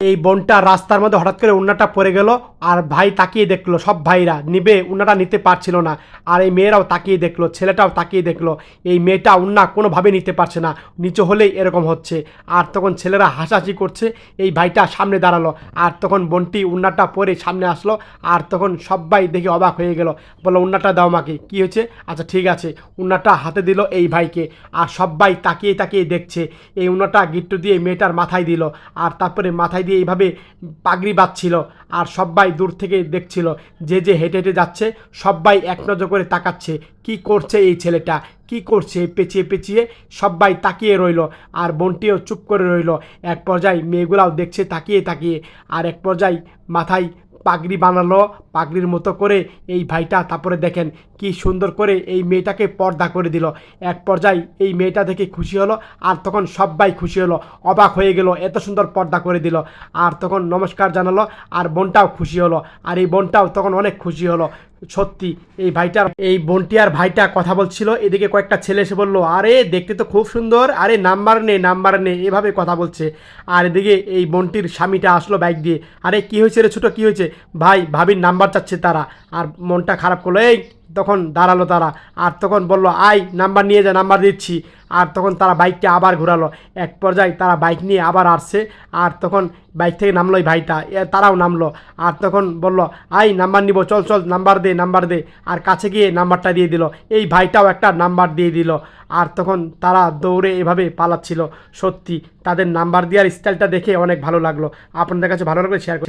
এই বোনটা রাস্তার মধ্যে হঠাৎ করে উন্নাটা পড়ে গেল, আর ভাই তাকিয়ে দেখলো, সব ভাইরা নিবে উন্নাটা নিতে পারছিল না, আর এই মেয়েরাও তাকিয়ে দেখলো, ছেলেটাও তাকিয়ে দেখলো, এই মেয়েটা উন্না কোনোভাবে নিতে পারছে না, নিচে হলেই এরকম হচ্ছে। আর তখন ছেলেরা হাসাহাসি করছে, এই ভাইটা সামনে দাঁড়ালো, আর তখন বোনটি উন্নাটা পরে সামনে আসলো, আর তখন সবাই দেখে অবাক হয়ে গেল, বললো উন্নাটা দাও মাকে, কী হয়েছে, আচ্ছা ঠিক আছে। উন্নাটা হাতে দিল এই ভাইকে, আর সবাই তাকিয়ে তাকিয়ে দেখছে। এই উন্নাটা গিট্টু দিয়ে মেয়েটার মাথায় দিল, আর তারপরে মাথায় দিয়ে এইভাবে পাগড়ি বাঁধছিল, আর সবাই দূর থেকে দেখছিল। যে যে হেঁটে হেঁটে যাচ্ছে সবাই এক নজর করে তাকাচ্ছে, কি করছে এই ছেলেটা, কি করছে, পেঁচিয়ে পেঁচিয়ে সবাই তাকিয়ে রইল, আর বোনটিও চুপ করে রইল। এক পর্যায়ে মেয়েগুলাও দেখছে তাকিয়ে তাকিয়ে, আর এক পর্যায়ে মাথায় পাগড়ি বানালো, পাগড়ির মতো করে এই ভাইটা। তারপরে দেখেন কি সুন্দর করে এই মেয়েটাকে পর্দা করে দিল। এক পর্যায়ে এই মেয়েটা দেখে খুশি হলো, আর তখন সবাই খুশি হলো, অবাক হয়ে গেল, এত সুন্দর পর্দা করে দিল। আর তখন নমস্কার জানালো, আর বোনটাও খুশি হলো, আর এই বোনটাও তখন অনেক খুশি হলো। সত্যি এই বোনটি আর ভাইটা কথা বলছিল, এদিকে কয়েকটা ছেলে এসে বললো, আরে দেখতে তো খুব সুন্দর, আরে নাম্বার নে, এভাবে কথা বলছে। আর এদিকে এই বোনটির স্বামীটা আসলো বাইক দিয়ে, আরে কী হয়েছে রে ছোটো, কী হয়েছে, ভাই ভাবির নাম্বার চাচ্ছে তারা। আর মনটা খারাপ করলো, এই তখন দাঁড়ালো তারা, আর তখন বললো আয় নাম্বার নিয়ে যা, নাম্বার দিচ্ছি। আর তখন তারা বাইকটা আবার ঘোরালো। এক পর্যায়ে তারা বাইক নিয়ে আবার আসছে, আর তখন বাইক থেকে নামলো এই ভাইটা, তারাও নামলো। আর তখন বলল আই নাম্বার নিব, চল চল নাম্বার দে। আর কাছে গিয়ে নাম্বারটা দিয়ে দিল, এই ভাইটাও একটা নাম্বার দিয়ে দিল। আর তখন তারা দৌড়ে এভাবে পালাচ্ছিল। সত্যি তাদের নাম্বার দেওয়ার স্টাইলটা দেখে অনেক ভালো লাগলো। আপনাদের কাছে ভালো লাগলে শেয়ার